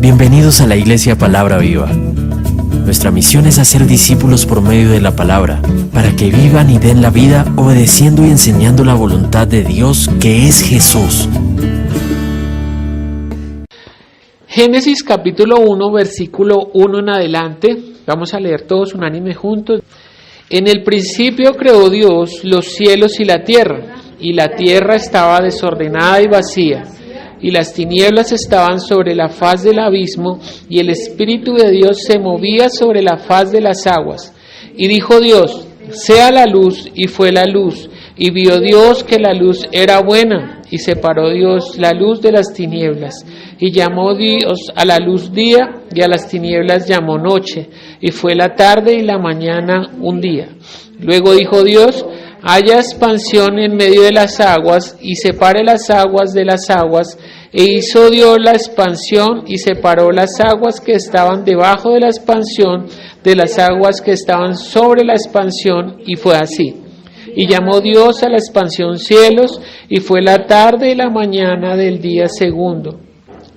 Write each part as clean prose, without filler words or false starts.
Bienvenidos a la Iglesia Palabra Viva. Nuestra misión es hacer discípulos por medio de la palabra, para que vivan y den la vida obedeciendo y enseñando la voluntad de Dios, que es Jesús. Génesis capítulo 1, versículo 1 en adelante. Vamos a leer todos unánime juntos. En el principio creó Dios los cielos y la tierra estaba desordenada y vacía, y las tinieblas estaban sobre la faz del abismo, y el Espíritu de Dios se movía sobre la faz de las aguas. Y dijo Dios: sea la luz, y fue la luz. Y vio Dios que la luz era buena, y separó Dios la luz de las tinieblas. Y llamó Dios a la luz día, y a las tinieblas llamó noche. Y fue la tarde y la mañana un día. Luego dijo Dios: haya expansión en medio de las aguas, y separe las aguas de las aguas. E hizo Dios la expansión, y separó las aguas que estaban debajo de la expansión de las aguas que estaban sobre la expansión, y fue así. Y llamó Dios a la expansión cielos, y fue la tarde y la mañana del día segundo.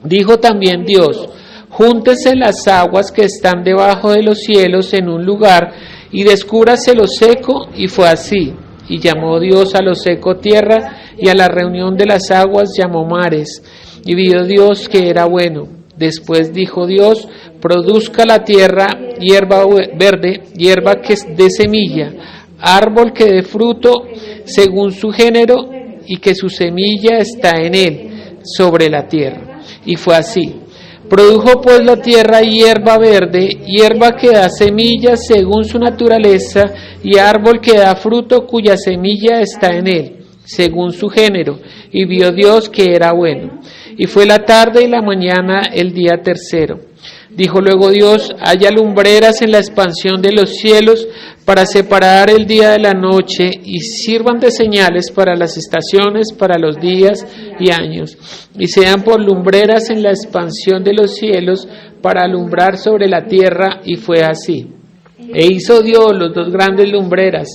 Dijo también Dios: júntese las aguas que están debajo de los cielos en un lugar, y descúbrase lo seco, y fue así. Y llamó Dios a lo seco tierra, y a la reunión de las aguas llamó mares. Y vio Dios que era bueno. Después dijo Dios: produzca la tierra hierba verde, hierba que dé semilla, árbol que dé fruto según su género, y que su semilla está en él, sobre la tierra. Y fue así. Produjo pues la tierra hierba verde, hierba que da semilla según su naturaleza, y árbol que da fruto cuya semilla está en él, según su género. Y vio Dios que era bueno. Y fue la tarde y la mañana el día tercero. Dijo luego Dios: haya lumbreras en la expansión de los cielos para separar el día de la noche, y sirvan de señales para las estaciones, para los días y años, y sean por lumbreras en la expansión de los cielos para alumbrar sobre la tierra. Y fue así. E hizo Dios los dos grandes lumbreras,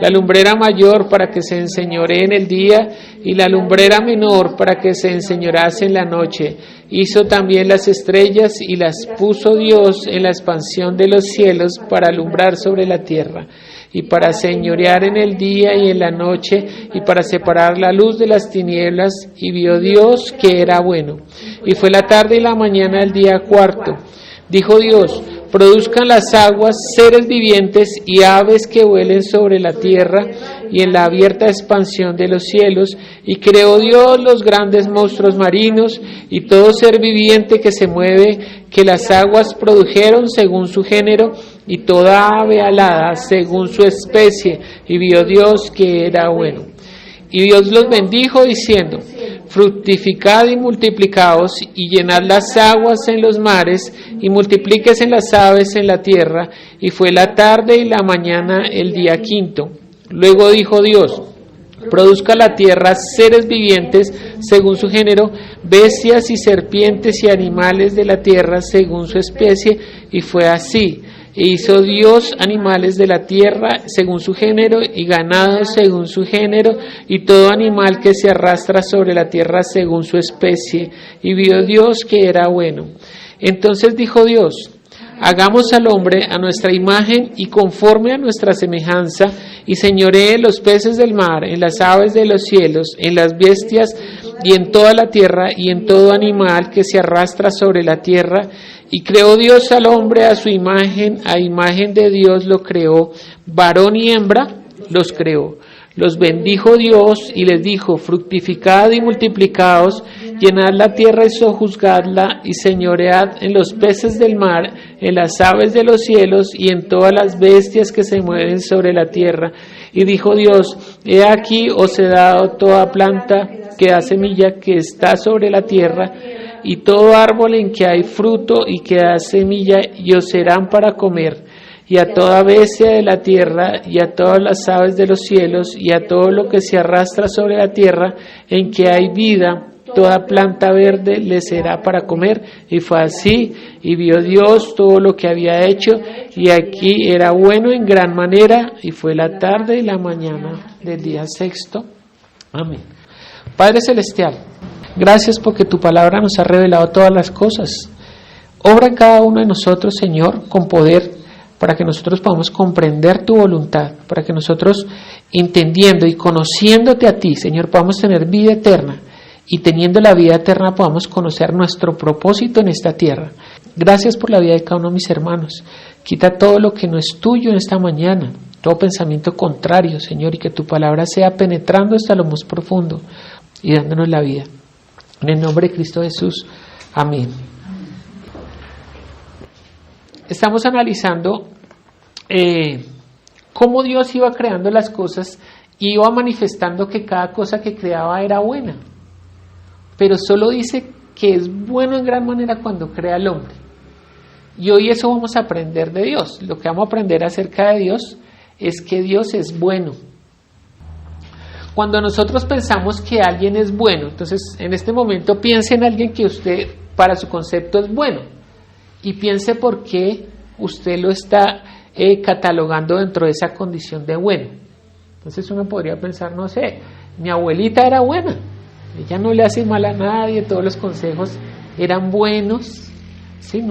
la lumbrera mayor para que se enseñoree en el día, y la lumbrera menor para que se enseñorease en la noche. Hizo también las estrellas, y las puso Dios en la expansión de los cielos para alumbrar sobre la tierra, y para señorear en el día y en la noche, y para separar la luz de las tinieblas. Y vio Dios que era bueno. Y fue la tarde y la mañana el día cuarto. Dijo Dios: produzcan las aguas seres vivientes y aves que vuelen sobre la tierra y en la abierta expansión de los cielos. Y creó Dios los grandes monstruos marinos y todo ser viviente que se mueve, que las aguas produjeron según su género, y toda ave alada según su especie. Y vio Dios que era bueno. Y Dios los bendijo diciendo: fructificad y multiplicaos, y llenad las aguas en los mares, y multiplíquese en las aves en la tierra. Y fue la tarde y la mañana el día quinto. Luego dijo Dios: produzca la tierra seres vivientes según su género, bestias y serpientes y animales de la tierra según su especie. Y fue así. E hizo Dios animales de la tierra según su género, y ganado según su género, y todo animal que se arrastra sobre la tierra según su especie. Y vio Dios que era bueno. Entonces dijo Dios: hagamos al hombre a nuestra imagen y conforme a nuestra semejanza, y señoree en los peces del mar, en las aves de los cielos, en las bestias y en toda la tierra, y en todo animal que se arrastra sobre la tierra. Y creó Dios al hombre a su imagen, a imagen de Dios lo creó, varón y hembra los creó. Los bendijo Dios y les dijo: fructificad y multiplicaos, llenad la tierra y sojuzgadla, y señoread en los peces del mar, en las aves de los cielos, y en todas las bestias que se mueven sobre la tierra. Y dijo Dios: he aquí os he dado toda planta que da semilla que está sobre la tierra, y todo árbol en que hay fruto y que da semilla, y os serán para comer. Y a toda bestia de la tierra, y a todas las aves de los cielos, y a todo lo que se arrastra sobre la tierra, en que hay vida, toda planta verde le será para comer. Y fue así. Y vio Dios todo lo que había hecho, y aquí era bueno en gran manera. Y fue la tarde y la mañana del día sexto. Amén. Padre Celestial, gracias porque tu palabra nos ha revelado todas las cosas. Obra en cada uno de nosotros, Señor, con poder, para que nosotros podamos comprender tu voluntad, para que nosotros, entendiendo y conociéndote a ti, Señor, podamos tener vida eterna, y teniendo la vida eterna podamos conocer nuestro propósito en esta tierra. Gracias por la vida de cada uno de mis hermanos. Quita todo lo que no es tuyo en esta mañana, todo pensamiento contrario, Señor, y que tu palabra sea penetrando hasta lo más profundo y dándonos la vida. En el nombre de Cristo Jesús. Amén. Estamos analizando cómo Dios iba creando las cosas y iba manifestando que cada cosa que creaba era buena. Pero solo dice que es bueno en gran manera cuando crea al hombre. Y hoy eso vamos a aprender de Dios. Lo que vamos a aprender acerca de Dios es que Dios es bueno. Cuando nosotros pensamos que alguien es bueno, entonces en este momento piense en alguien que usted, para su concepto, es bueno. Y piense por qué usted lo está catalogando dentro de esa condición de bueno. Entonces uno podría pensar, no sé, mi abuelita era buena. Ella no le hace mal a nadie, todos los consejos eran buenos, ¿sí?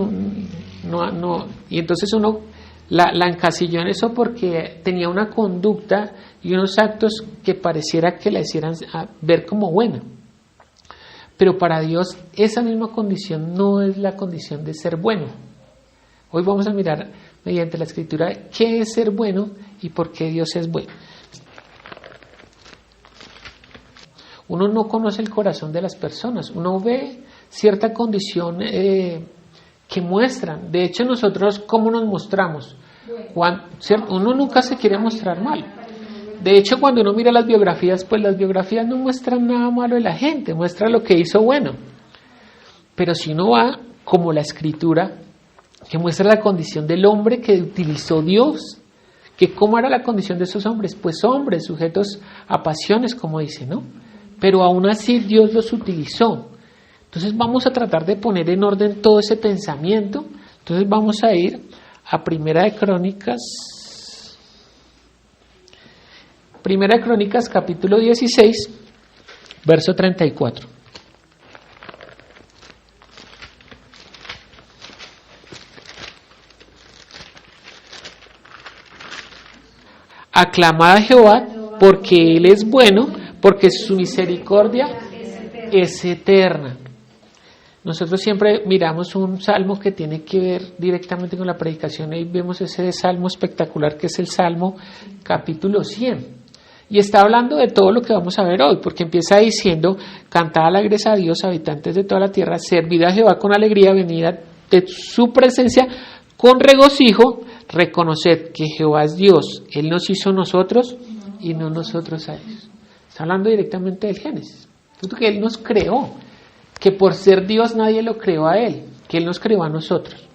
Y entonces uno la encasilló en eso porque tenía una conducta y unos actos que pareciera que la hicieran ver como buena. Pero para Dios esa misma condición no es la condición de ser bueno. Hoy vamos a mirar mediante la Escritura qué es ser bueno y por qué Dios es bueno. Uno no conoce el corazón de las personas, uno ve cierta condición que muestran. De hecho, nosotros, ¿cómo nos mostramos? Uno nunca se quiere mostrar mal. De hecho, cuando uno mira las biografías, pues las biografías no muestran nada malo de la gente, muestran lo que hizo bueno. Pero si uno va como la Escritura, que muestra la condición del hombre que utilizó Dios, que cómo era la condición de esos hombres, pues hombres sujetos a pasiones, como dice, ¿no? Pero aún así Dios los utilizó. Entonces vamos a tratar de poner en orden todo ese pensamiento. Entonces vamos a ir a Primera de Crónicas capítulo 16, verso 34. Aclamad a Jehová porque Él es bueno, porque su misericordia es eterna. Nosotros siempre miramos un salmo que tiene que ver directamente con la predicación y vemos ese salmo espectacular que es el Salmo capítulo 100. Y está hablando de todo lo que vamos a ver hoy, porque empieza diciendo: cantad alegres a Dios, habitantes de toda la tierra, servid a Jehová con alegría, venid de su presencia con regocijo, reconoced que Jehová es Dios, Él nos hizo nosotros y no nosotros a ellos. Está hablando directamente del Génesis, que Él nos creó, que por ser Dios nadie lo creó a Él, que Él nos creó a nosotros.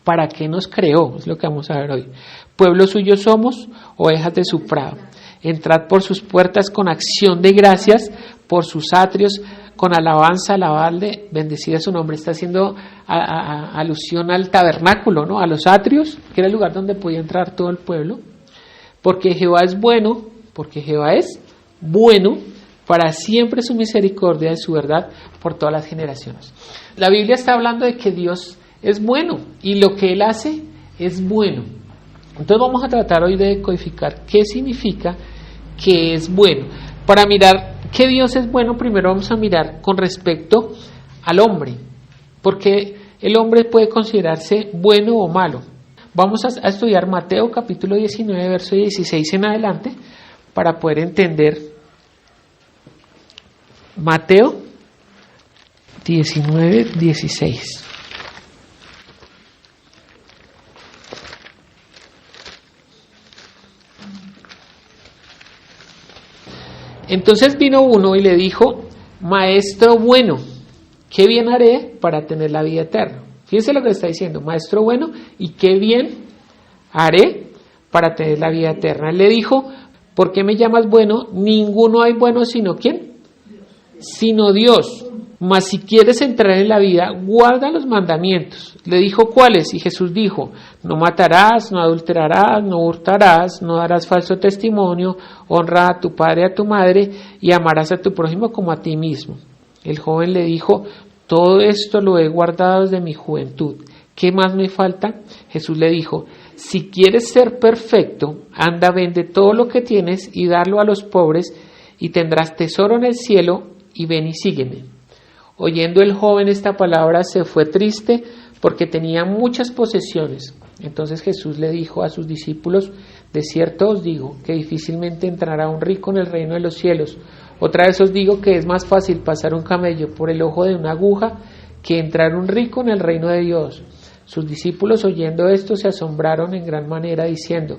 ¿Para qué nos creó? Es lo que vamos a ver hoy. Pueblo suyo somos, ovejas de su prado. Entrad por sus puertas con acción de gracias, por sus atrios con alabanza, alabadle, bendecida su nombre. Está haciendo alusión al tabernáculo, ¿no? A los atrios, que era el lugar donde podía entrar todo el pueblo. Porque Jehová es bueno, para siempre su misericordia y su verdad por todas las generaciones. La Biblia está hablando de que Dios es bueno y lo que Él hace es bueno. Entonces vamos a tratar hoy de codificar qué significa que es bueno. Para mirar que Dios es bueno, primero vamos a mirar con respecto al hombre, porque el hombre puede considerarse bueno o malo. Vamos a estudiar Mateo capítulo 19, verso 16 en adelante, para poder entender Mateo 19, 16. Entonces vino uno y le dijo: Maestro bueno, ¿qué bien haré para tener la vida eterna? Fíjense lo que está diciendo, Maestro bueno, ¿y qué bien haré para tener la vida eterna? Él le dijo: ¿por qué me llamas bueno? Ninguno hay bueno sino ¿quién? Sino Dios. Mas si quieres entrar en la vida, guarda los mandamientos. Le dijo: ¿cuáles? Y Jesús dijo: no matarás, no adulterarás, no hurtarás, no darás falso testimonio, honra a tu padre y a tu madre, y amarás a tu prójimo como a ti mismo. El joven le dijo: todo esto lo he guardado desde mi juventud. ¿Qué más me falta? Jesús le dijo, si quieres ser perfecto, anda, vende todo lo que tienes y darlo a los pobres y tendrás tesoro en el cielo y ven y sígueme. Oyendo el joven esta palabra se fue triste porque tenía muchas posesiones. Entonces Jesús le dijo a sus discípulos, de cierto os digo que difícilmente entrará un rico en el reino de los cielos. Otra vez os digo que es más fácil pasar un camello por el ojo de una aguja que entrar un rico en el reino de Dios. Sus discípulos oyendo esto se asombraron en gran manera diciendo,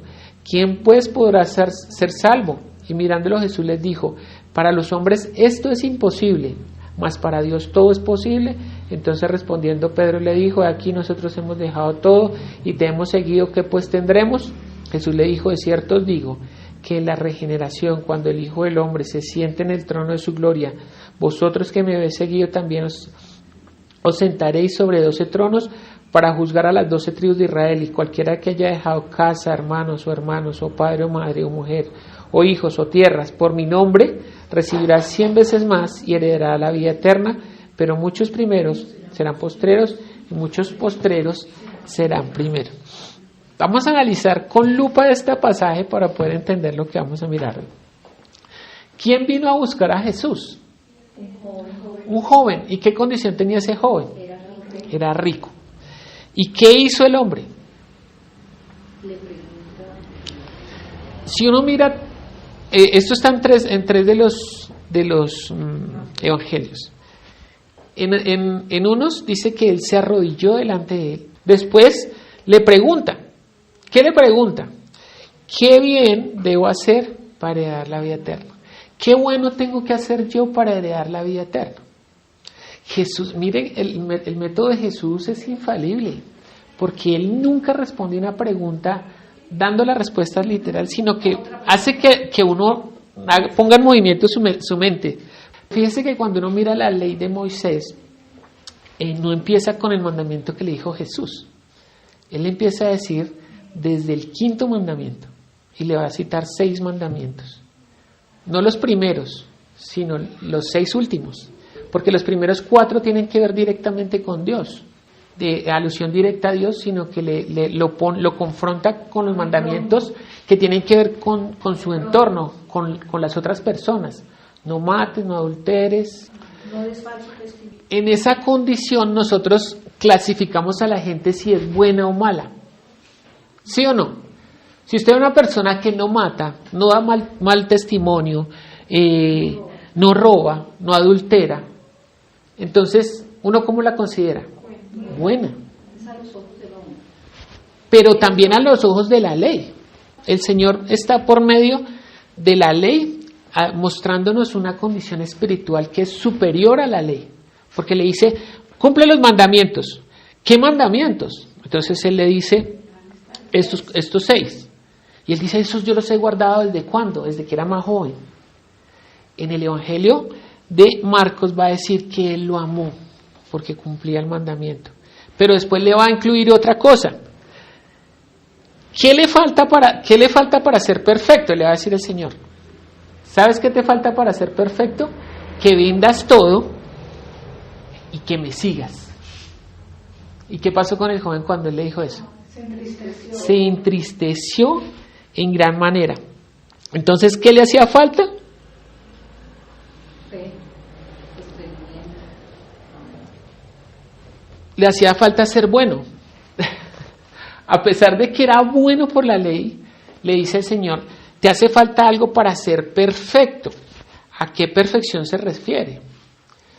¿quién pues podrá ser salvo? Y mirándolo Jesús les dijo, para los hombres esto es imposible, mas para Dios todo es posible. Entonces respondiendo Pedro le dijo, aquí nosotros hemos dejado todo y te hemos seguido, ¿qué pues tendremos? Jesús le dijo, de cierto os digo, que en la regeneración, cuando el Hijo del Hombre se siente en el trono de su gloria, vosotros que me habéis seguido también os sentaréis sobre 12 tronos para juzgar a las 12 tribus de Israel, y cualquiera que haya dejado casa, hermanos, o padre, o madre, o mujer, o hijos, o tierras, por mi nombre, recibirá 100 veces más y heredará la vida eterna, pero muchos primeros serán postreros, y muchos postreros serán primeros. Vamos a analizar con lupa este pasaje para poder entender lo que vamos a mirar. ¿Quién vino a buscar a Jesús? Un joven. ¿Y qué condición tenía ese joven? Era rico. ¿Y qué hizo el hombre? Si uno mira, esto está en tres de los evangelios. En unos dice que él se arrodilló delante de él. Después le pregunta. ¿Qué le pregunta? ¿Qué bien debo hacer para heredar la vida eterna? ¿Qué bueno tengo que hacer yo para heredar la vida eterna? Jesús, miren, el método de Jesús es infalible, porque Él nunca responde una pregunta dando la respuesta literal, sino que hace que uno ponga en movimiento su mente. Fíjese que cuando uno mira la ley de Moisés, no empieza con el mandamiento que le dijo Jesús. Él empieza a decir desde el 5º mandamiento, y le va a citar 6 mandamientos. No los primeros, sino los 6 últimos. Porque los primeros 4 tienen que ver directamente con Dios, de alusión directa a Dios, sino que lo confronta con los mandamientos que tienen que ver con su entorno, con las otras personas. No mates, no adulteres. En esa condición nosotros clasificamos a la gente si es buena o mala. ¿Sí o no? Si usted es una persona que no mata, no da mal testimonio, no roba, no adultera, entonces, ¿uno cómo la considera? Buena. Pero también a los ojos de la ley. El Señor está por medio de la ley mostrándonos una condición espiritual que es superior a la ley. Porque le dice, cumple los mandamientos. ¿Qué mandamientos? Entonces Él le dice, estos 6. Y Él dice, esos yo los he guardado ¿desde cuándo? Desde que era más joven. En el Evangelio de Marcos va a decir que Él lo amó porque cumplía el mandamiento. Pero después le va a incluir otra cosa. ¿Qué le falta para ser perfecto? Le va a decir el Señor. ¿Sabes qué te falta para ser perfecto? Que vendas todo y que me sigas. ¿Y qué pasó con el joven cuando Él le dijo eso? Se entristeció en gran manera. Entonces, ¿qué le hacía falta? Le hacía falta ser bueno. A pesar de que era bueno por la ley, le dice el Señor, te hace falta algo para ser perfecto. ¿A qué perfección se refiere?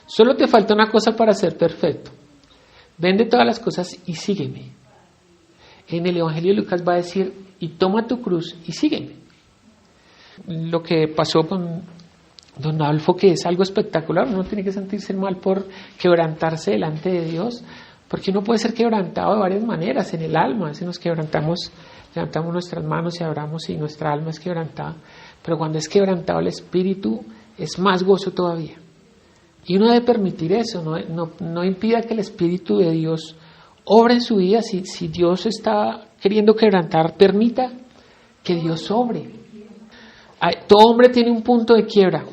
Solo te falta una cosa para ser perfecto. Vende todas las cosas y sígueme. En el Evangelio de Lucas va a decir, y toma tu cruz y sígueme. Lo que pasó con don Adolfo, que es algo espectacular, uno tiene que sentirse mal por quebrantarse delante de Dios, porque uno puede ser quebrantado de varias maneras en el alma. Si nos levantamos nuestras manos y abramos y nuestra alma es quebrantada, pero cuando es quebrantado el espíritu es más gozo todavía. Y uno debe permitir eso, no impida que el Espíritu de Dios obre en su vida. Si Dios está queriendo quebrantar, permita que Dios obre. Todo hombre tiene un punto de quiebra.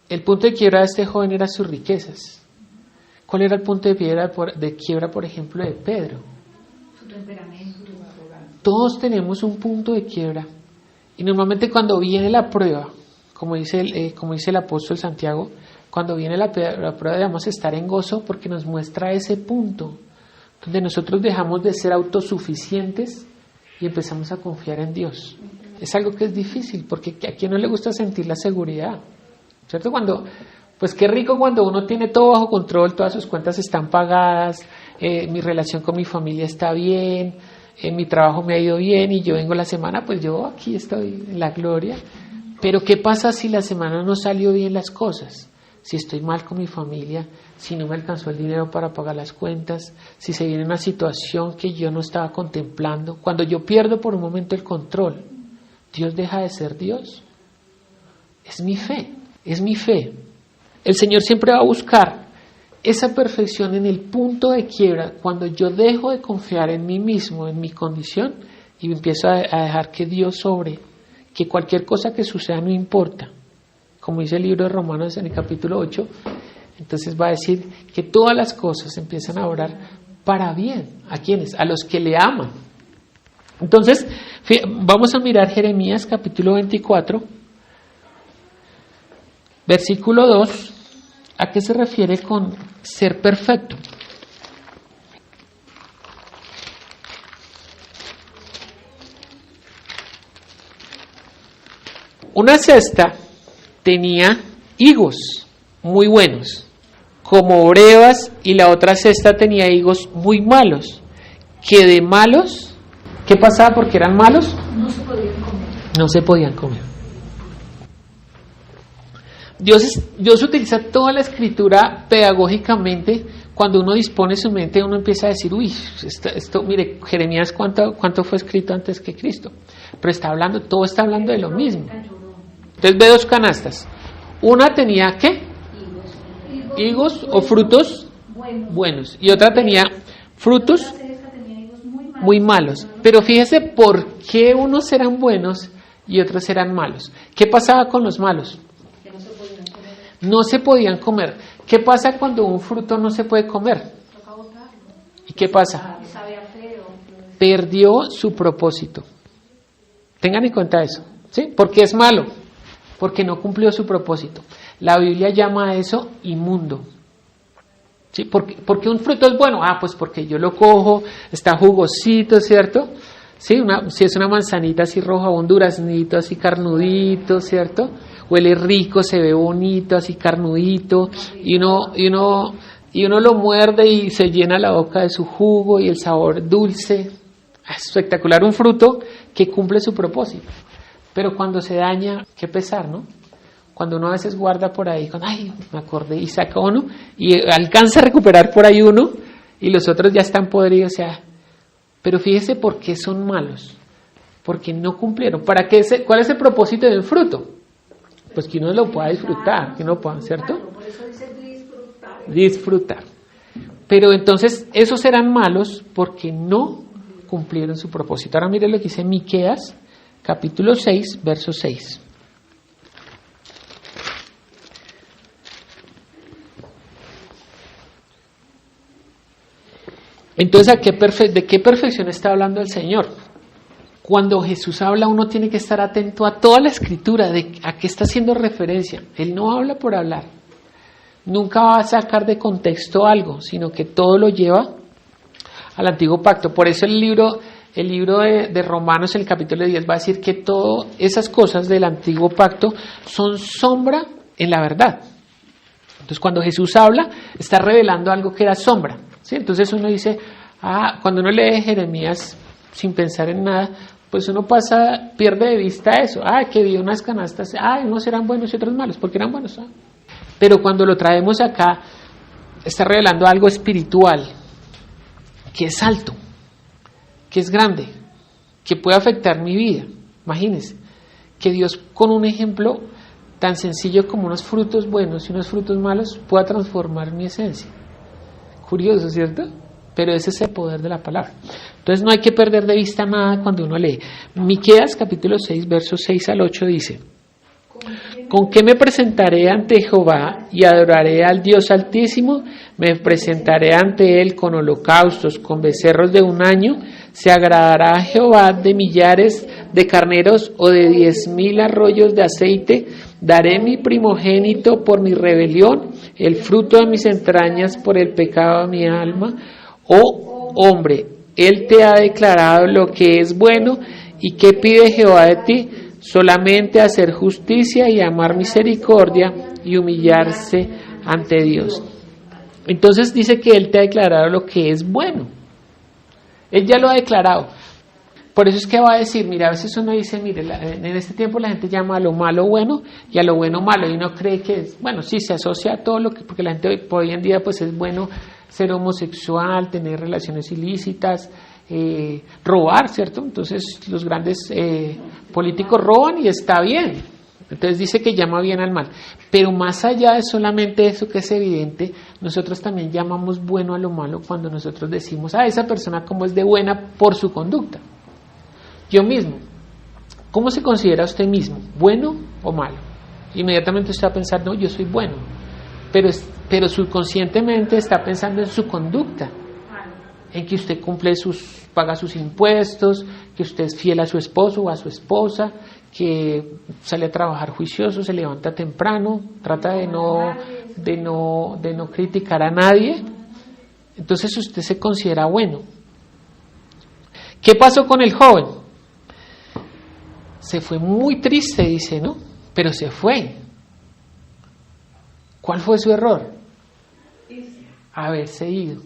El punto de quiebra de este joven era sus riquezas. ¿Cuál era el punto de quiebra, por ejemplo, de Pedro? Su temperamento. Todos tenemos un punto de quiebra. Y normalmente cuando viene la prueba, como dice el apóstol Santiago, cuando viene la prueba debemos estar en gozo porque nos muestra ese punto donde nosotros dejamos de ser autosuficientes y empezamos a confiar en Dios. Es algo que es difícil porque a quien no le gusta sentir la seguridad, ¿cierto? Pues qué rico cuando uno tiene todo bajo control, todas sus cuentas están pagadas, mi relación con mi familia está bien, mi trabajo me ha ido bien y yo vengo la semana, pues yo aquí estoy en la gloria. Pero ¿qué pasa si la semana no salió bien las cosas? Si estoy mal con mi familia, si no me alcanzó el dinero para pagar las cuentas, si se viene una situación que yo no estaba contemplando, cuando yo pierdo por un momento el control, ¿Dios deja de ser Dios? Es mi fe. El Señor siempre va a buscar esa perfección en el punto de quiebra, cuando yo dejo de confiar en mí mismo, en mi condición, y empiezo a dejar que Dios sobre, que cualquier cosa que suceda no importa. Como dice el libro de Romanos en el capítulo 8, entonces va a decir que todas las cosas empiezan a obrar para bien. ¿A quiénes? A los que le aman. Entonces, vamos a mirar Jeremías capítulo 24, versículo 2. ¿A qué se refiere con ser perfecto? Una cesta tenía higos muy buenos, como brevas, y la otra cesta tenía higos muy malos, que de malos, ¿qué pasaba porque eran malos? No se podían comer. Dios utiliza toda la escritura pedagógicamente. Cuando uno dispone su mente, uno empieza a decir, esto mire, Jeremías, ¿cuánto fue escrito antes que Cristo? Pero todo está hablando de lo mismo. Entonces ve dos canastas. Una tenía, ¿qué? Higos o frutos buenos. Y otra tenía frutos muy malos. Pero fíjese por qué unos eran buenos y otros eran malos. ¿Qué pasaba con los malos? No se podían comer. ¿Qué pasa cuando un fruto no se puede comer? ¿Y qué pasa? Perdió su propósito. Tengan en cuenta eso, ¿sí? Porque es malo, porque no cumplió su propósito. La Biblia llama a eso inmundo. ¿Sí? Porque un fruto es bueno. Pues porque yo lo cojo, está jugosito, ¿cierto? Sí, si es una manzanita así roja o un duraznito así carnudito, ¿cierto? Huele rico, se ve bonito, así carnudito, y uno lo muerde y se llena la boca de su jugo y el sabor dulce. Espectacular, un fruto que cumple su propósito. Pero cuando se daña, qué pesar, ¿no? Cuando uno a veces guarda por ahí, me acordé, y saca uno, y alcanza a recuperar por ahí uno, y los otros ya están podridos, pero fíjese por qué son malos, porque no cumplieron. ¿Cuál es el propósito del fruto? Pues que uno lo pueda disfrutar, que uno pueda, ¿cierto? Por eso dice disfrutar. Pero entonces esos eran malos porque no cumplieron su propósito. Ahora mire lo que dice Miqueas, capítulo 6, verso 6. Entonces, ¿de qué perfección está hablando el Señor? Cuando Jesús habla, uno tiene que estar atento a toda la escritura, a qué está haciendo referencia. Él no habla por hablar. Nunca va a sacar de contexto algo, sino que todo lo lleva al antiguo pacto. Por eso el libro de Romanos, en el capítulo 10, va a decir que todas esas cosas del antiguo pacto son sombra en la verdad. Entonces, cuando Jesús habla, está revelando algo que era sombra, ¿sí? Entonces uno dice, cuando uno lee Jeremías sin pensar en nada, pues uno pierde de vista eso. Que vi unas canastas, unos eran buenos y otros malos, porque eran buenos. Pero cuando lo traemos acá, está revelando algo espiritual, que es alto, que es grande, que puede afectar mi vida. Imagínense, que Dios con un ejemplo tan sencillo como unos frutos buenos y unos frutos malos pueda transformar mi esencia. Curioso, ¿cierto? Pero ese es el poder de la palabra. Entonces no hay que perder de vista nada cuando uno lee. Miqueas capítulo 6, versos 6 al 8 dice: ¿Con qué me presentaré ante Jehová y adoraré al Dios Altísimo? Me presentaré ante Él con holocaustos, con becerros de un año. ¿Se agradará a Jehová de millares de carneros o de 10,000 arroyos de aceite? Daré mi primogénito por mi rebelión, el fruto de mis entrañas por el pecado de mi alma. Oh hombre, Él te ha declarado lo que es bueno. ¿Y qué pide Jehová de ti? Solamente hacer justicia y amar misericordia y humillarse ante Dios. Entonces dice que Él te ha declarado lo que es bueno. Él ya lo ha declarado. Por eso es que va a decir, mira, a veces uno dice, mire, en este tiempo la gente llama a lo malo bueno y a lo bueno malo, y uno cree que es, bueno, sí, se asocia a todo lo que, porque la gente hoy en día pues es bueno ser homosexual, tener relaciones ilícitas, robar, ¿cierto? Entonces los grandes políticos roban y está bien. Entonces dice que llama bien al mal. Pero más allá de solamente eso que es evidente, nosotros también llamamos bueno a lo malo cuando nosotros decimos a esa persona como es de buena por su conducta. Yo mismo, ¿cómo se considera usted mismo? ¿Bueno o malo? Inmediatamente usted va a pensar, no, yo soy bueno. Pero subconscientemente está pensando en su conducta, en que usted paga sus impuestos, que usted es fiel a su esposo o a su esposa, que sale a trabajar juicioso, se levanta temprano, trata de no criticar a nadie. Entonces usted se considera bueno. ¿Qué pasó con el joven? Se fue muy triste, dice, ¿no? Pero se fue. ¿Cuál fue su error? Haberse ido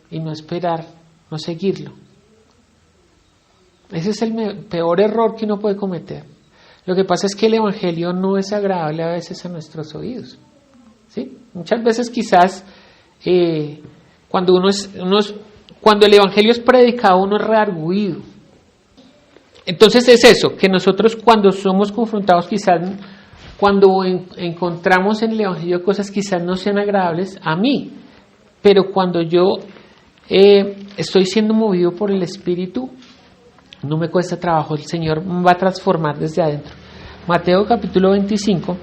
y no esperar, no seguirlo. Ese es el peor error que uno puede cometer. Lo que pasa es que el Evangelio no es agradable a veces a nuestros oídos, ¿sí? Muchas veces quizás cuando cuando el Evangelio es predicado uno es reargüido. Entonces es eso, que nosotros cuando somos confrontados quizás, cuando encontramos en el Evangelio cosas quizás no sean agradables a mí, pero cuando yo estoy siendo movido por el Espíritu, no me cuesta trabajo, el Señor me va a transformar desde adentro. Mateo capítulo 25,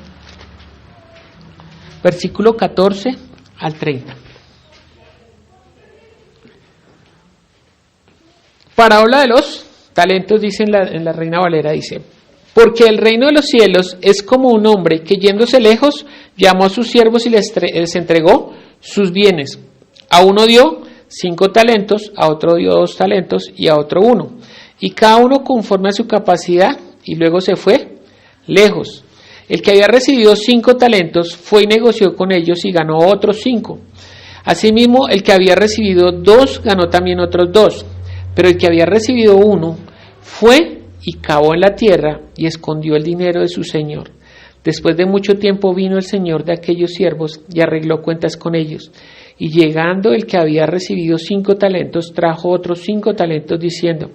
versículo 14 al 30. Parábola de los talentos, dice en la Reina Valera, dice: porque el reino de los cielos es como un hombre que yéndose lejos llamó a sus siervos y les entregó sus bienes. A uno dio 5 talentos, a otro dio 2 talentos y a otro 1. Y cada uno conforme a su capacidad, y luego se fue lejos. El que había recibido 5 talentos fue y negoció con ellos y ganó otros 5. Asimismo, el que había recibido 2 ganó también otros 2. Pero el que había recibido 1 fue y cavó en la tierra y escondió el dinero de su señor. Después de mucho tiempo vino el señor de aquellos siervos y arregló cuentas con ellos. Y llegando el que había recibido 5 talentos, trajo otros 5 talentos diciendo: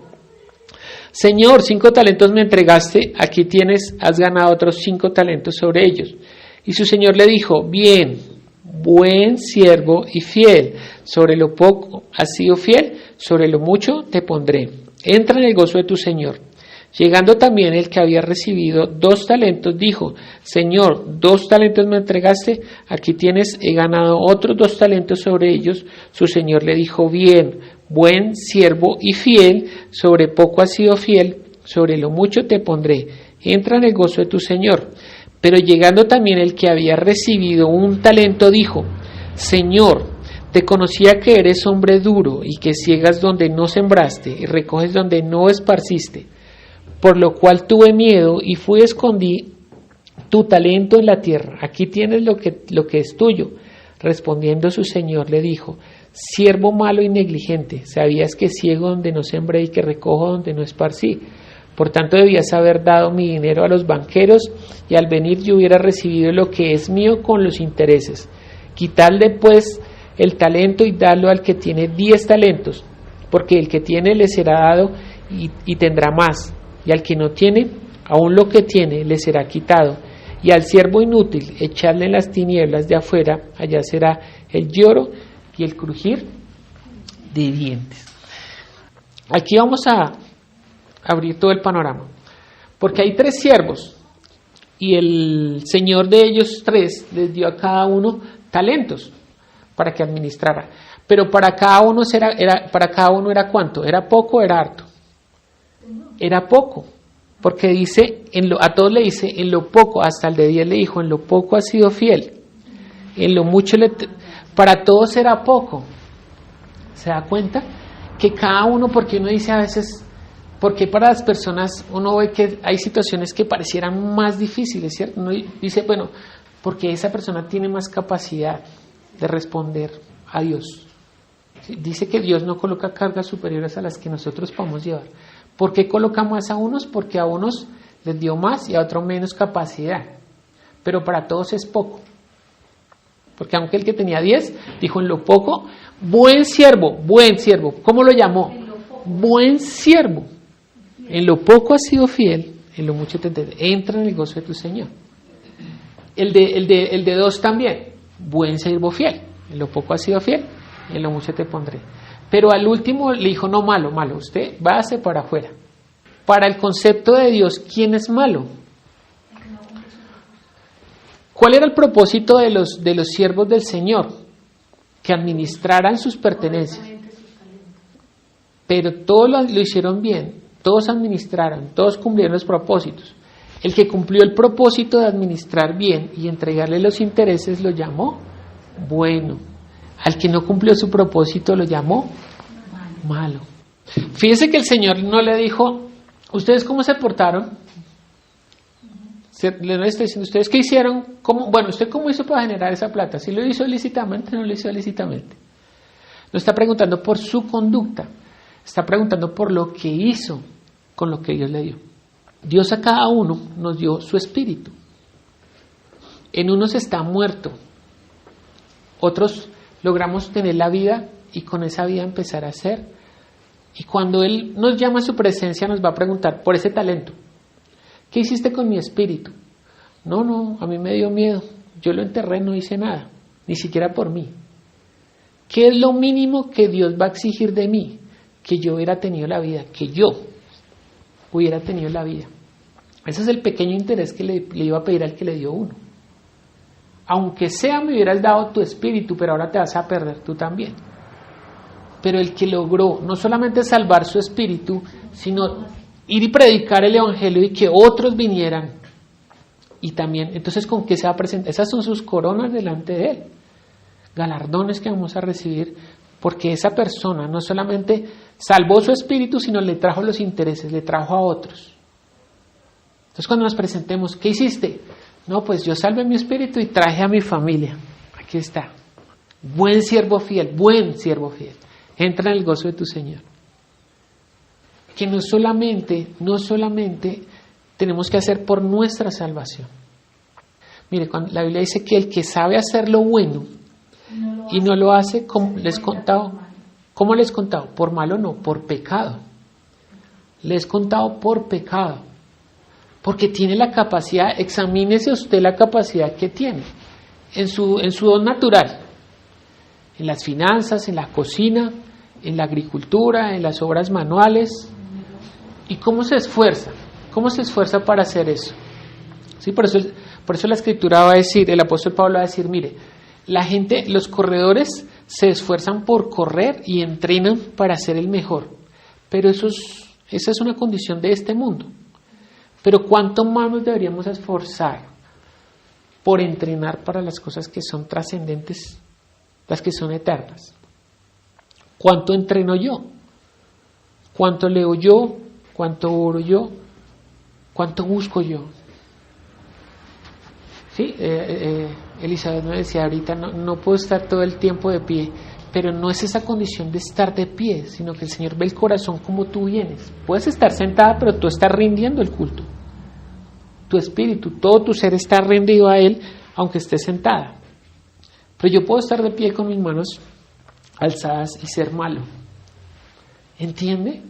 Señor, 5 talentos me entregaste, aquí tienes, has ganado otros 5 talentos sobre ellos. Y su señor le dijo: bien, buen siervo y fiel, sobre lo poco has sido fiel, sobre lo mucho te pondré. Entra en el gozo de tu señor. Llegando también el que había recibido 2 talentos, dijo: Señor, 2 talentos me entregaste, aquí tienes, he ganado otros 2 talentos sobre ellos. Su señor le dijo: bien, buen siervo y fiel, sobre poco has sido fiel, sobre lo mucho te pondré. Entra en el gozo de tu señor. Pero llegando también el que había recibido 1 talento, dijo: Señor, te conocía que eres hombre duro y que ciegas donde no sembraste y recoges donde no esparciste. Por lo cual tuve miedo y fui y escondí tu talento en la tierra. Aquí tienes lo que es tuyo. Respondiendo su señor le dijo: siervo malo y negligente, sabías que ciego donde no sembré y que recojo donde no esparcí. Por tanto debías haber dado mi dinero a los banqueros y al venir yo hubiera recibido lo que es mío con los intereses. Quitadle pues el talento y dadlo al que tiene 10 talentos, porque el que tiene le será dado y tendrá más. Y al que no tiene, aún lo que tiene le será quitado. Y al siervo inútil, echarle en las tinieblas de afuera, allá será el lloro y el crujir de dientes. Aquí vamos a abrir todo el panorama, porque hay 3 siervos. y el señor de ellos 3 les dio a cada uno talentos para que administrara. Pero para cada uno era ¿cuánto? ¿Era poco o era harto? Era poco, porque dice, a todos le dice, en lo poco, hasta el de 10 le dijo, en lo poco has sido fiel, en lo mucho para todos era poco. ¿Se da cuenta? Que cada uno, porque uno dice a veces, porque para las personas uno ve que hay situaciones que parecieran más difíciles, ¿cierto? Uno dice, bueno, porque esa persona tiene más capacidad de responder a Dios. Dice que Dios no coloca cargas superiores a las que nosotros podemos llevar. ¿Por qué coloca más a unos? Porque a unos les dio más y a otros menos capacidad. Pero para todos es poco. Porque aunque el que tenía 10 dijo en lo poco, buen siervo. ¿Cómo lo llamó? Buen siervo. En lo poco has sido fiel, en lo mucho te entenderé. Entra en el gozo de tu Señor. El de 2 también. Buen siervo fiel. En lo poco has sido fiel, en lo mucho te pondré. Pero al último le dijo, no, malo, usted váyase para afuera. Para el concepto de Dios, ¿quién es malo? ¿Cuál era el propósito de los siervos del Señor? Que administraran sus pertenencias. Pero todos lo hicieron bien, todos administraron, todos cumplieron los propósitos. El que cumplió el propósito de administrar bien y entregarle los intereses lo llamó bueno. Al que no cumplió su propósito lo llamó malo. Fíjese que el Señor no le dijo, ¿ustedes cómo se portaron? Le está diciendo, ¿ustedes qué hicieron? ¿Usted cómo hizo para generar esa plata? ¿Si lo hizo lícitamente o no lo hizo lícitamente? No está preguntando por su conducta, está preguntando por lo que hizo con lo que Dios le dio. Dios a cada uno nos dio su espíritu. En unos está muerto, otros logramos tener la vida y con esa vida empezar a hacer. Y cuando Él nos llama a su presencia nos va a preguntar por ese talento. ¿Qué hiciste con mi espíritu? No, a mí me dio miedo. Yo lo enterré, no hice nada, ni siquiera por mí. ¿Qué es lo mínimo que Dios va a exigir de mí? Que yo hubiera tenido la vida, que yo hubiera tenido la vida. Ese es el pequeño interés que le iba a pedir al que le dio uno. Aunque sea me hubieras dado tu espíritu, pero ahora te vas a perder tú también. Pero el que logró no solamente salvar su espíritu, sino ir y predicar el evangelio y que otros vinieran. Y también, entonces, ¿con qué se va a presentar? Esas son sus coronas delante de Él. Galardones que vamos a recibir porque esa persona no solamente salvó su espíritu, sino le trajo los intereses, le trajo a otros. Entonces, cuando nos presentemos, ¿qué hiciste? No, pues yo salvé mi espíritu y traje a mi familia. Aquí está. Buen siervo fiel. Entra en el gozo de tu Señor. Que no solamente tenemos que hacer por nuestra salvación. Mire, cuando la Biblia dice que el que sabe hacer lo bueno y no lo hace, ¿cómo les contado? ¿Cómo les contado? Por malo no, por pecado. Les contado por pecado. Porque tiene la capacidad, examínese usted la capacidad que tiene en su don natural, en las finanzas, en la cocina, en la agricultura, en las obras manuales. ¿Y cómo se esfuerza? ¿Cómo se esfuerza para hacer eso? ¿Sí? Por eso la Escritura va a decir, el apóstol Pablo va a decir, mire, la gente, los corredores se esfuerzan por correr y entrenan para ser el mejor. Pero esa es una condición de este mundo. Pero ¿cuánto más nos deberíamos esforzar por entrenar para las cosas que son trascendentes, las que son eternas? ¿Cuánto entreno yo? ¿Cuánto leo yo? ¿Cuánto oro yo? ¿Cuánto busco yo? Sí, Elizabeth me decía ahorita, no puedo estar todo el tiempo de pie, pero no es esa condición de estar de pie, sino que el Señor ve el corazón como tú vienes. Puedes estar sentada, pero tú estás rindiendo el culto. Tu espíritu, todo tu ser está rendido a Él, aunque estés sentada. Pero yo puedo estar de pie con mis manos alzadas y ser malo. ¿Entiende?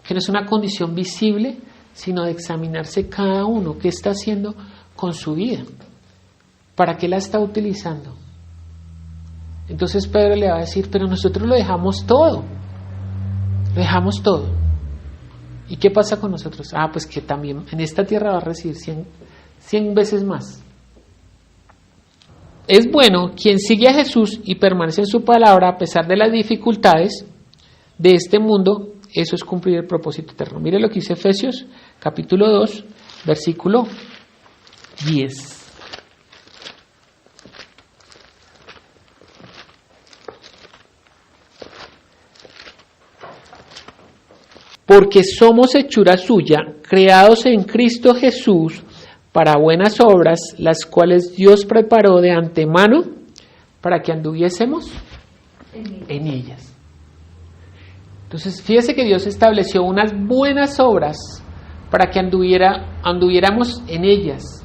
Que no es una condición visible, sino de examinarse cada uno qué está haciendo con su vida, para qué la está utilizando. Entonces Pedro le va a decir, pero nosotros lo dejamos todo. ¿Y qué pasa con nosotros? Pues que también en esta tierra va a recibir 100 veces más. Es bueno quien sigue a Jesús y permanece en su palabra a pesar de las dificultades de este mundo. Eso es cumplir el propósito eterno. Mire lo que dice Efesios capítulo 2, versículo 10. Porque somos hechura suya, creados en Cristo Jesús, para buenas obras, las cuales Dios preparó de antemano para que anduviésemos en ellas. Entonces, fíjese que Dios estableció unas buenas obras para que anduviéramos en ellas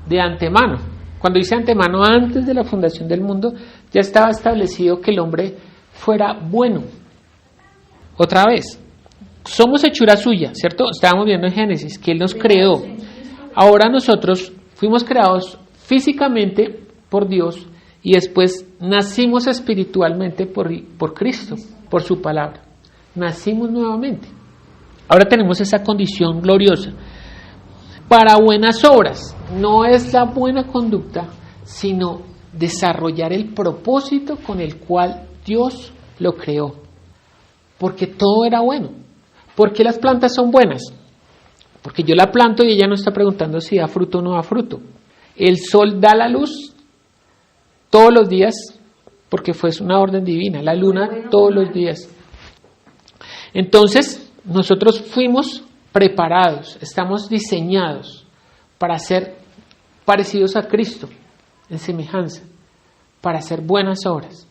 de antemano. Cuando dice antemano, antes de la fundación del mundo, ya estaba establecido que el hombre fuera bueno. Otra vez, somos hechura suya, ¿cierto? Estábamos viendo en Génesis que Él nos creó. Ahora nosotros fuimos creados físicamente por Dios y después nacimos espiritualmente por Cristo, por su palabra. Nacimos nuevamente. Ahora tenemos esa condición gloriosa. Para buenas obras, no es la buena conducta, sino desarrollar el propósito con el cual Dios lo creó. Porque todo era bueno. ¿Por qué las plantas son buenas? Porque yo la planto y ella no está preguntando si da fruto o no da fruto. El sol da la luz todos los días porque fue una orden divina. La luna todos los días. Entonces, nosotros fuimos preparados, estamos diseñados para ser parecidos a Cristo en semejanza, para hacer buenas obras,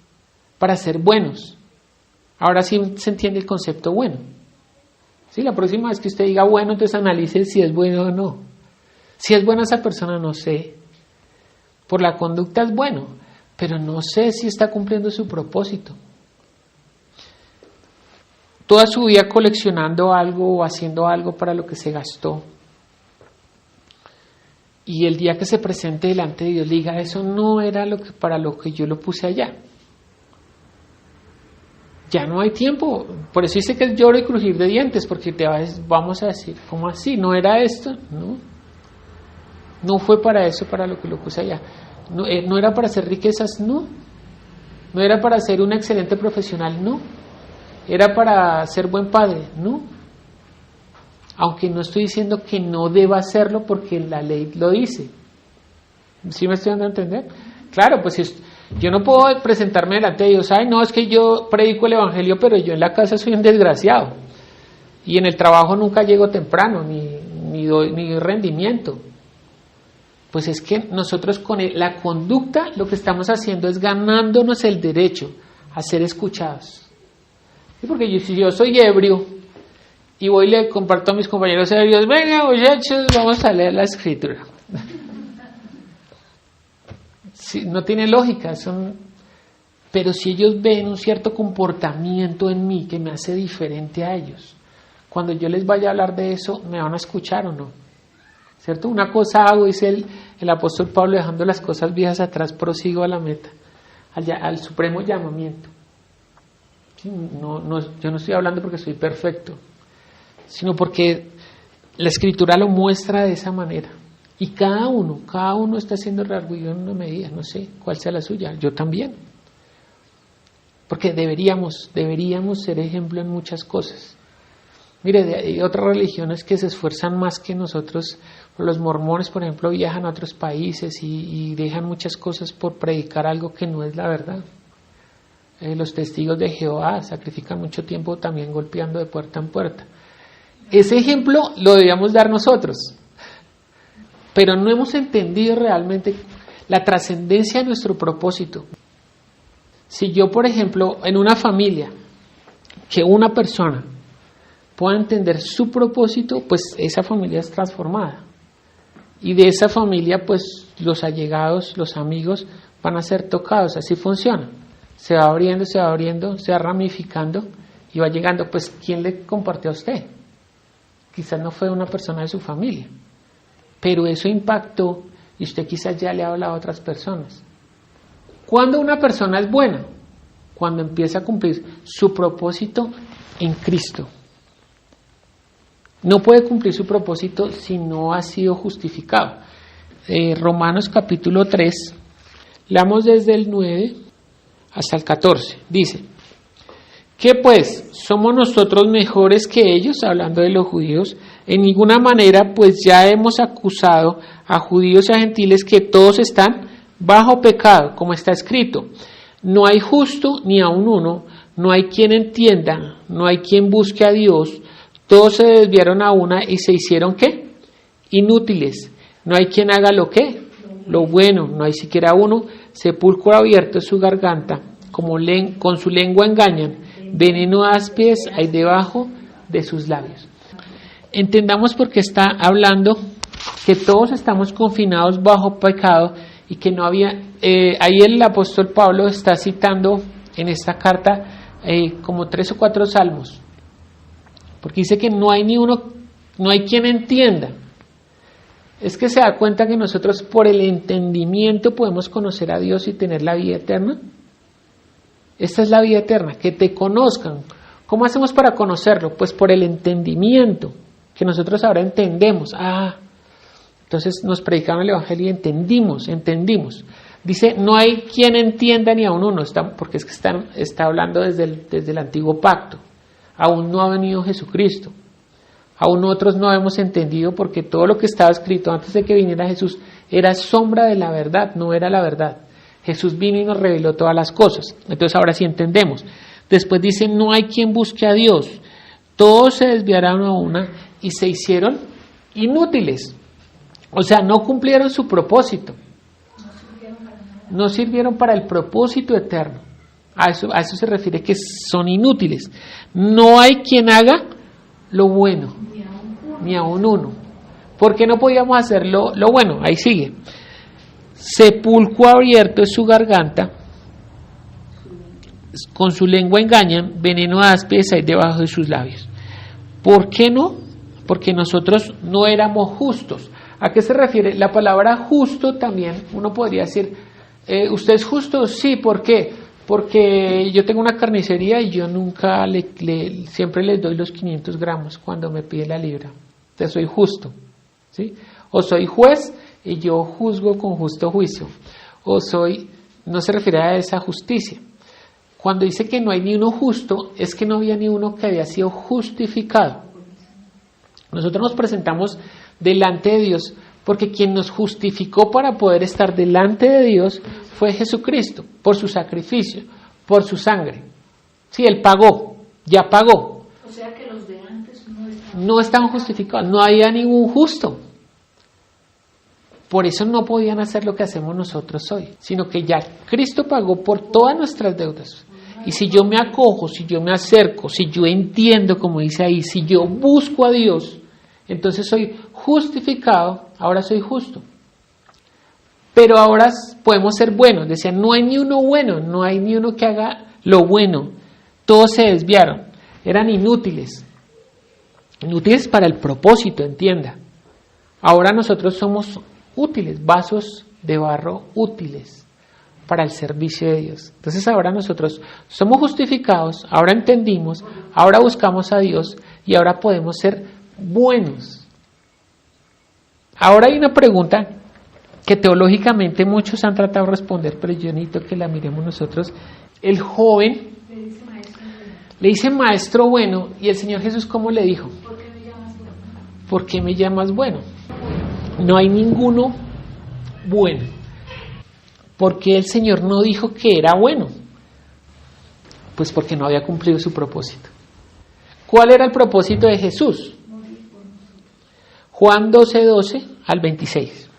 para ser buenos. Ahora sí se entiende el concepto bueno. ¿Sí? La próxima vez que usted diga bueno, entonces analice si es bueno o no. Si es buena esa persona, no sé. Por la conducta es bueno, pero no sé si está cumpliendo su propósito. Toda su vida coleccionando algo o haciendo algo para lo que se gastó. Y el día que se presente delante de Dios, diga, eso no era para lo que yo lo puse allá. Ya no hay tiempo. Por eso dice que es lloro y crujir de dientes, porque vamos a decir, ¿cómo así? ¿No era esto? No. No fue para eso, para lo que lo puse allá. No era para hacer riquezas, no. No era para ser un excelente profesional, no. Era para ser buen padre, no. Aunque no estoy diciendo que no deba hacerlo porque la ley lo dice. ¿Sí me estoy dando a entender? Claro, pues yo no puedo presentarme delante de Dios, ay, no, es que yo predico el evangelio, pero yo en la casa soy un desgraciado. Y en el trabajo nunca llego temprano, ni doy rendimiento. Pues es que nosotros con la conducta lo que estamos haciendo es ganándonos el derecho a ser escuchados. ¿Sí? Porque si yo soy ebrio y voy y le comparto a mis compañeros ebrios, venga muchachos, vamos a leer la escritura. Sí, no tiene lógica, pero si ellos ven un cierto comportamiento en mí que me hace diferente a ellos, cuando yo les vaya a hablar de eso, ¿me van a escuchar o no? ¿Cierto? Una cosa hago, dice el apóstol Pablo, dejando las cosas viejas atrás, prosigo a la meta, al supremo llamamiento. Sí, yo no estoy hablando porque soy perfecto, sino porque la Escritura lo muestra de esa manera. Y cada uno está haciendo redarguido en una medida, no sé cuál sea la suya, yo también. Porque deberíamos ser ejemplo en muchas cosas. Mire, hay otras religiones que se esfuerzan más que nosotros. Los mormones, por ejemplo, viajan a otros países y dejan muchas cosas por predicar algo que no es la verdad. Los testigos de Jehová sacrifican mucho tiempo también golpeando de puerta en puerta. Ese ejemplo lo debíamos dar nosotros. Pero no hemos entendido realmente la trascendencia de nuestro propósito. Si yo, por ejemplo, en una familia, que una persona pueda entender su propósito, pues esa familia es transformada. Y de esa familia, pues los allegados, los amigos, van a ser tocados. Así funciona. Se va abriendo, se va ramificando y va llegando. Pues, ¿quién le compartió a usted? Quizás no fue una persona de su familia. Pero eso impactó y usted quizás ya le ha hablado a otras personas. ¿Cuándo una persona es buena? Cuando empieza a cumplir su propósito en Cristo. No puede cumplir su propósito si no ha sido justificado. Romanos capítulo 3, leamos desde el 9 hasta el 14, dice: ¿qué pues? ¿Somos nosotros mejores que ellos? Hablando de los judíos. En ninguna manera, pues ya hemos acusado a judíos y a gentiles que todos están bajo pecado, como está escrito: no hay justo ni aun uno, no hay quien entienda, no hay quien busque a Dios, todos se desviaron a una y se hicieron ¿qué? Inútiles. No hay quien haga lo ¿qué? Lo bueno, no hay siquiera uno. Sepulcro abierto es su garganta, con su lengua engañan, veneno áspides hay debajo de sus labios. Entendamos por qué está hablando que todos estamos confinados bajo pecado y que no había, ahí el apóstol Pablo está citando en esta carta como 3 o 4 salmos, porque dice que no hay ni uno, no hay quien entienda. Es que se da cuenta que nosotros por el entendimiento podemos conocer a Dios y tener la vida eterna. Esta es la vida eterna, que te conozcan. ¿Cómo hacemos para conocerlo? Pues por el entendimiento, que nosotros ahora entendemos. Entonces nos predicaron el Evangelio y entendimos. Dice, no hay quien entienda ni aun uno, porque es que está hablando desde el antiguo pacto. Aún no ha venido Jesucristo. Aún otros no hemos entendido, porque todo lo que estaba escrito antes de que viniera Jesús era sombra de la verdad, no era la verdad. Jesús vino y nos reveló todas las cosas. Entonces ahora sí entendemos. Después dice, no hay quien busque a Dios. Todos se desviaron a una y se hicieron inútiles. O sea, no cumplieron su propósito. No sirvieron para el propósito eterno. A eso se refiere que son inútiles. No hay quien haga lo bueno, ni aun uno. ¿Por qué no podíamos hacer lo bueno? Ahí sigue. Sepulcro abierto es su garganta, con su lengua engañan, veneno áspides hay debajo de sus labios. ¿Por qué no? Porque nosotros no éramos justos. ¿A qué se refiere? La palabra justo también, uno podría decir, ¿usted es justo? Sí, ¿por qué? Porque yo tengo una carnicería y yo nunca siempre les doy los 500 gramos cuando me pide la libra. Entonces soy justo, ¿sí? O soy juez y yo juzgo con justo juicio. No se refiere a esa justicia. Cuando dice que no hay ni uno justo, es que no había ni uno que había sido justificado. Nosotros nos presentamos delante de Dios porque quien nos justificó para poder estar delante de Dios fue Jesucristo, por su sacrificio, por su sangre. Sí, Él pagó, ya pagó. O sea que los de antes no estaban justificados, no había ningún justo. Por eso no podían hacer lo que hacemos nosotros hoy, sino que ya Cristo pagó por todas nuestras deudas. Y si yo me acojo, si yo me acerco, si yo entiendo, como dice ahí, si yo busco a Dios, entonces soy justificado, ahora soy justo. Pero ahora podemos ser buenos. Decían, no hay ni uno bueno, no hay ni uno que haga lo bueno. Todos se desviaron, eran inútiles. Inútiles para el propósito, entienda. Ahora nosotros somos útiles, vasos de barro útiles para el servicio de Dios. Entonces ahora nosotros somos justificados, ahora entendimos, ahora buscamos a Dios y ahora podemos ser buenos. Ahora hay una pregunta que teológicamente muchos han tratado de responder, pero yo necesito que la miremos nosotros. El joven le dice maestro bueno, y el Señor Jesús ¿cómo le dijo? ¿Por qué me llamas bueno? ¿Por qué me llamas bueno? No hay ninguno bueno. ¿Por qué el Señor no dijo que era bueno? Pues porque no había cumplido su propósito. ¿Cuál era el propósito de Jesús? Juan 12:12 al 26.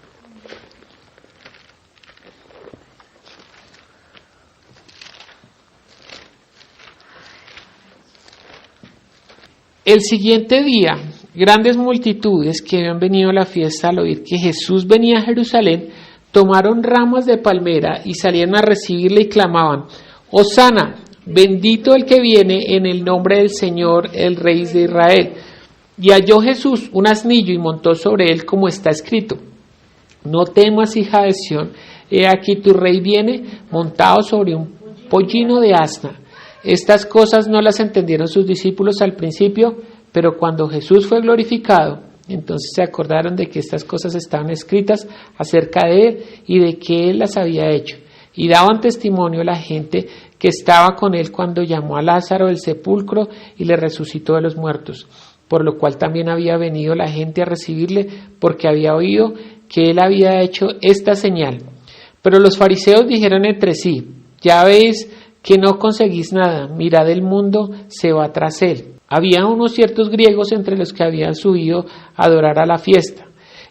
El siguiente día, grandes multitudes que habían venido a la fiesta al oír que Jesús venía a Jerusalén, tomaron ramas de palmera y salieron a recibirle y clamaban, Hosana, bendito el que viene en el nombre del Señor, el Rey de Israel. Y halló Jesús un asnillo y montó sobre él como está escrito. No temas, hija de Sión, he aquí tu rey viene montado sobre un pollino de asna. Estas cosas no las entendieron sus discípulos al principio, pero cuando Jesús fue glorificado, Entonces se acordaron de que estas cosas estaban escritas acerca de él y de que él las había hecho. Y daban testimonio a la gente que estaba con él cuando llamó a Lázaro del sepulcro y le resucitó de los muertos, por lo cual también había venido la gente a recibirle, porque había oído que él había hecho esta señal. Pero los fariseos dijeron entre sí: ya veis que no conseguís nada, mirad, el mundo se va tras él. Había unos ciertos griegos entre los que habían subido a adorar a la fiesta.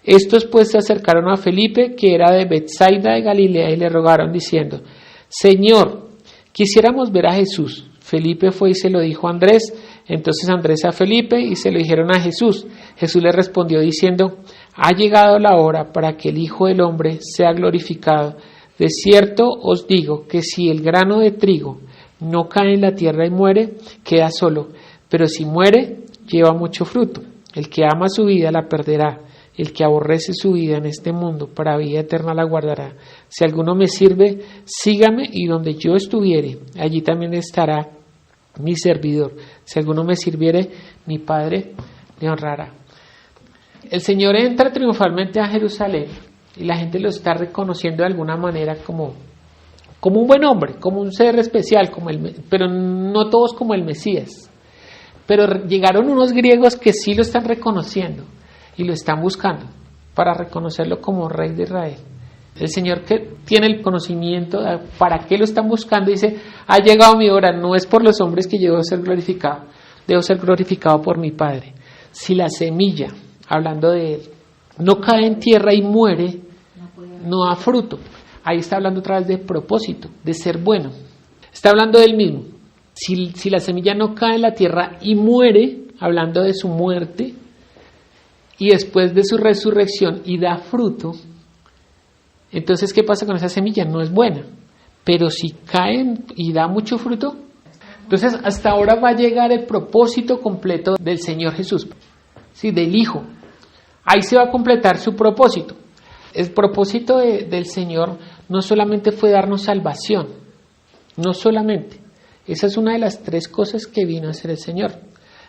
Estos pues se acercaron a Felipe, que era de Betsaida de Galilea, y le rogaron diciendo: Señor, quisiéramos ver a Jesús. Felipe fue y se lo dijo a Andrés. Entonces Andrés a Felipe y se lo dijeron a Jesús. Jesús le respondió diciendo: ha llegado la hora para que el Hijo del Hombre sea glorificado. De cierto os digo que si el grano de trigo no cae en la tierra y muere, queda solo, pero si muere, lleva mucho fruto. El que ama su vida la perderá. El que aborrece su vida en este mundo, para vida eterna la guardará. Si alguno me sirve, sígame, y donde yo estuviere, allí también estará mi servidor. Si alguno me sirviere, mi Padre le honrará. El Señor entra triunfalmente a Jerusalén y la gente lo está reconociendo de alguna manera como un buen hombre, como un ser especial, pero no todos como el Mesías. Pero llegaron unos griegos que sí lo están reconociendo y lo están buscando para reconocerlo como Rey de Israel. El Señor, que tiene el conocimiento de para qué lo están buscando, dice: ha llegado mi hora, no es por los hombres que yo debo ser glorificado por mi Padre. Si la semilla, hablando de él, no cae en tierra y muere, no da fruto. Ahí está hablando otra vez de propósito, de ser bueno. Está hablando del mismo. Si la semilla no cae en la tierra y muere, hablando de su muerte, y después de su resurrección y da fruto, entonces ¿qué pasa con esa semilla? No es buena. Pero si cae y da mucho fruto, entonces hasta ahora va a llegar el propósito completo del Señor Jesús, ¿sí? Del Hijo. Ahí se va a completar su propósito. El propósito del Señor no solamente fue darnos salvación, no solamente. Esa es una de las 3 cosas que vino a hacer el Señor.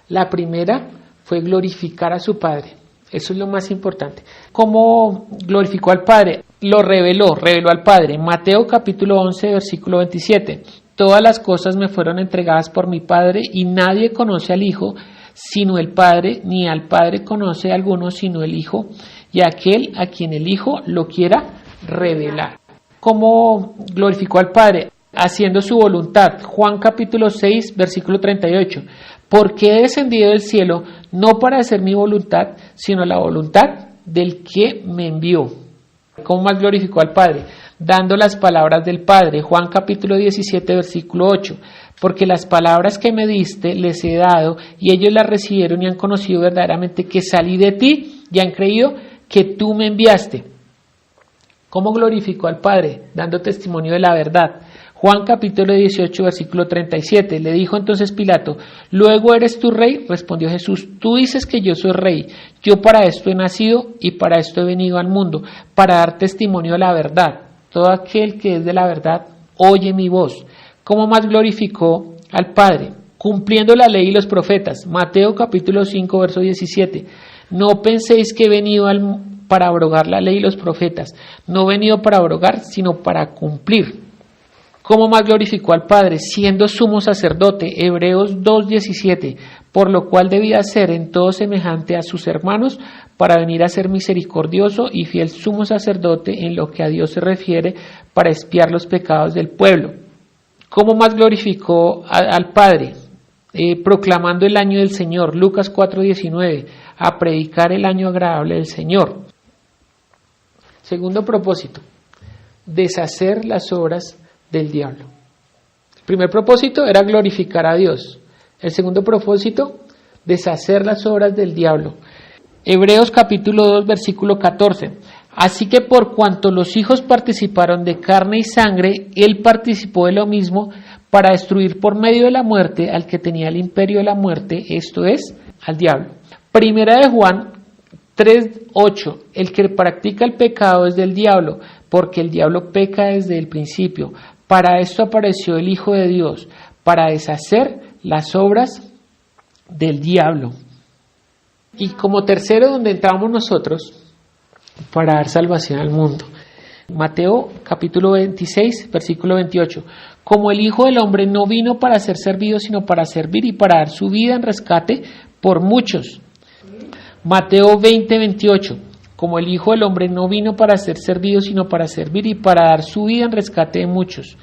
La primera fue glorificar a su Padre. Eso es lo más importante. ¿Cómo glorificó al Padre? Lo reveló al Padre. Mateo capítulo 11, versículo 27. Todas las cosas me fueron entregadas por mi Padre, y nadie conoce al Hijo sino el Padre, ni al Padre conoce a alguno sino el Hijo, y aquel a quien el Hijo lo quiera revelar. ¿Cómo glorificó al Padre? Haciendo su voluntad. Juan capítulo 6, versículo 38. Porque he descendido del cielo no para hacer mi voluntad, sino la voluntad del que me envió. ¿Cómo más glorificó al Padre? Dando las palabras del Padre. Juan capítulo 17, versículo 8. Porque las palabras que me diste les he dado, y ellos las recibieron y han conocido verdaderamente que salí de ti, y han creído que tú me enviaste. ¿Cómo glorificó al Padre? Dando testimonio de la verdad. Juan capítulo 18, versículo 37. Le dijo entonces Pilato: ¿luego eres tú rey? Respondió Jesús: tú dices que yo soy rey. Yo para esto he nacido y para esto he venido al mundo, para dar testimonio de la verdad. Todo aquel que es de la verdad oye mi voz. ¿Cómo más glorificó al Padre? Cumpliendo la ley y los profetas. Mateo capítulo 5, verso 17. No penséis que he venido para abrogar la ley y los profetas. No he venido para abrogar, sino para cumplir. ¿Cómo más glorificó al Padre? Siendo sumo sacerdote. Hebreos 2:17. Por lo cual debía ser en todo semejante a sus hermanos, para venir a ser misericordioso y fiel sumo sacerdote en lo que a Dios se refiere, para expiar los pecados del pueblo. ¿Cómo más glorificó al Padre? Proclamando el año del Señor. Lucas 4:19. A predicar el año agradable del Señor. Segundo propósito: deshacer las obras del diablo. El primer propósito era glorificar a Dios. El segundo propósito: deshacer las obras del diablo. Hebreos capítulo 2, versículo 14. Así que por cuanto los hijos participaron de carne y sangre, él participó de lo mismo, para destruir por medio de la muerte al que tenía el imperio de la muerte, esto es, al diablo. Primera de Juan 3:8. El que practica el pecado es del diablo, porque el diablo peca desde el principio. Para esto apareció el Hijo de Dios, para deshacer las obras del diablo. Y como tercero, donde entramos nosotros para dar salvación al mundo. Mateo capítulo 26, versículo 28. Como el Hijo del Hombre no vino para ser servido, sino para servir y para dar su vida en rescate por muchos. Mateo 20, 28. Como el Hijo del Hombre no vino para ser servido, sino para servir y para dar su vida en rescate de muchos.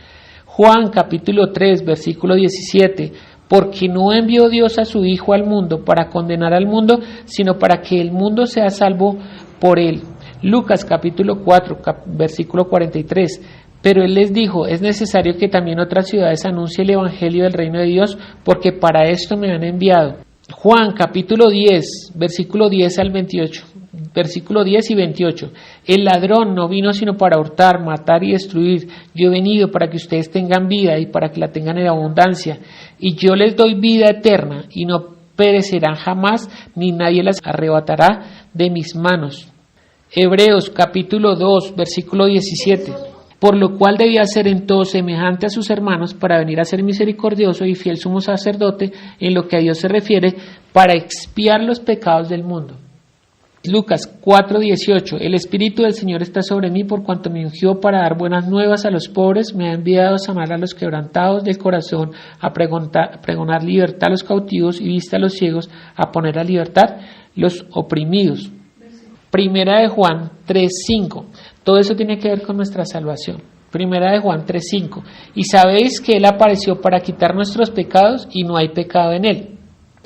Juan capítulo 3, versículo 17. Porque no envió Dios a su Hijo al mundo para condenar al mundo, sino para que el mundo sea salvo por él. Lucas capítulo 4, versículo 43. Pero él les dijo, es necesario que también otras ciudades anuncien el evangelio del reino de Dios, porque para esto me han enviado. Juan capítulo 10, versículo 10 al 28. Versículo 10 y 28. El ladrón no vino sino para hurtar, matar y destruir. Yo he venido para que ustedes tengan vida y para que la tengan en abundancia. Y yo les doy vida eterna y no perecerán jamás, ni nadie las arrebatará de mis manos. Hebreos capítulo 2, versículo 17. Por lo cual debía ser en todo semejante a sus hermanos para venir a ser misericordioso y fiel sumo sacerdote en lo que a Dios se refiere para expiar los pecados del mundo. Lucas 4:18. El Espíritu del Señor está sobre mí por cuanto me ungió para dar buenas nuevas a los pobres, me ha enviado a sanar a los quebrantados del corazón, a pregonar libertad a los cautivos y vista a los ciegos, a poner a libertad los oprimidos. Primera de Juan 3:5. Todo eso tiene que ver con nuestra salvación. Primera de Juan 3:5. Y sabéis que Él apareció para quitar nuestros pecados y no hay pecado en Él.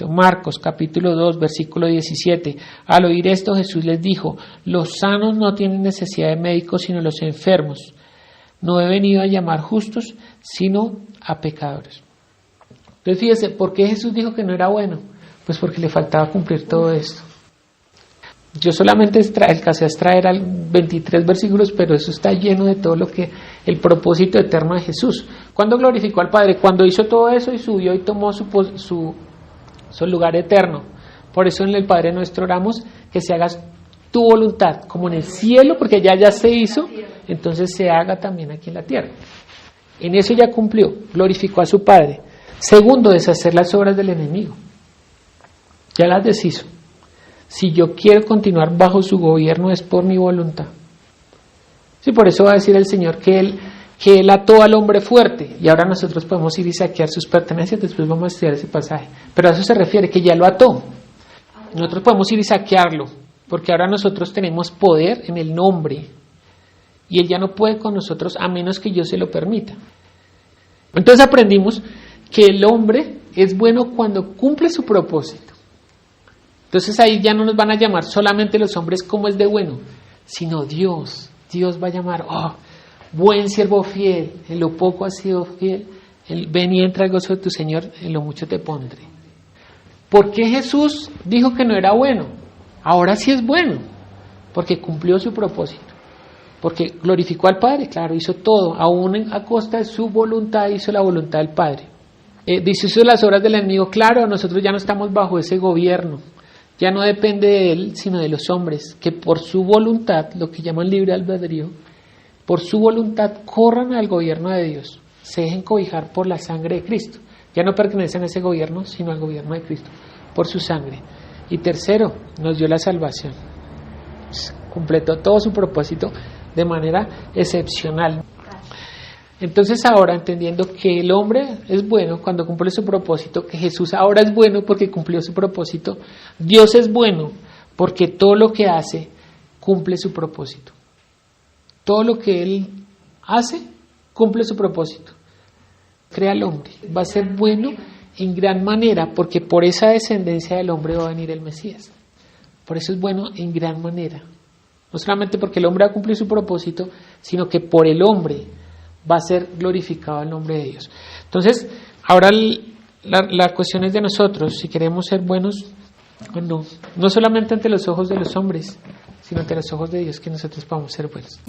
Marcos capítulo 2 versículo 17. Al oír esto Jesús les dijo, los sanos no tienen necesidad de médicos sino los enfermos. No he venido a llamar justos sino a pecadores. Entonces fíjese, ¿por qué Jesús dijo que no era bueno? Pues porque le faltaba cumplir todo esto. Yo solamente alcancé a extraer 23 versículos, pero eso está lleno de todo lo que el propósito eterno de Jesús. ¿Cuándo glorificó al Padre? Cuando hizo todo eso y subió y tomó su lugar eterno. Por eso en el Padre Nuestro oramos que se haga tu voluntad, como en el cielo, porque ya se hizo, entonces se haga también aquí en la tierra. En eso ya cumplió, glorificó a su Padre. Segundo, deshacer las obras del enemigo. Ya las deshizo. Si yo quiero continuar bajo su gobierno es por mi voluntad. Sí, por eso va a decir el Señor que Él ató al hombre fuerte y ahora nosotros podemos ir y saquear sus pertenencias. Después vamos a estudiar ese pasaje, pero a eso se refiere, que ya lo ató. Nosotros podemos ir y saquearlo porque ahora nosotros tenemos poder en el nombre y Él ya no puede con nosotros a menos que yo se lo permita. Entonces aprendimos que el hombre es bueno cuando cumple su propósito. Entonces ahí ya no nos van a llamar solamente los hombres como es de bueno, sino Dios. Dios va a llamar, buen siervo fiel, en lo poco has sido fiel, ven y entra al gozo de tu Señor, en lo mucho te pondré. ¿Por qué Jesús dijo que no era bueno? Ahora sí es bueno, porque cumplió su propósito, porque glorificó al Padre, claro, hizo todo, aún a costa de su voluntad, hizo la voluntad del Padre. Deshizo las obras del enemigo, claro, nosotros ya no estamos bajo ese gobierno. Ya no depende de él, sino de los hombres, que por su voluntad, lo que llaman libre albedrío, por su voluntad corran al gobierno de Dios, se dejen cobijar por la sangre de Cristo. Ya no pertenecen a ese gobierno, sino al gobierno de Cristo, por su sangre. Y tercero, nos dio la salvación. Completó todo su propósito de manera excepcional. Entonces ahora, entendiendo que el hombre es bueno cuando cumple su propósito, que Jesús ahora es bueno porque cumplió su propósito, Dios es bueno porque todo lo que hace cumple su propósito. Todo lo que Él hace cumple su propósito. Crea al hombre. Va a ser bueno en gran manera porque por esa descendencia del hombre va a venir el Mesías. Por eso es bueno en gran manera. No solamente porque el hombre va a cumplir su propósito, sino que por el hombre va a ser glorificado el nombre de Dios. Entonces, ahora la cuestión es de nosotros, si queremos ser buenos o no. No solamente ante los ojos de los hombres, sino ante los ojos de Dios, que nosotros podamos ser buenos.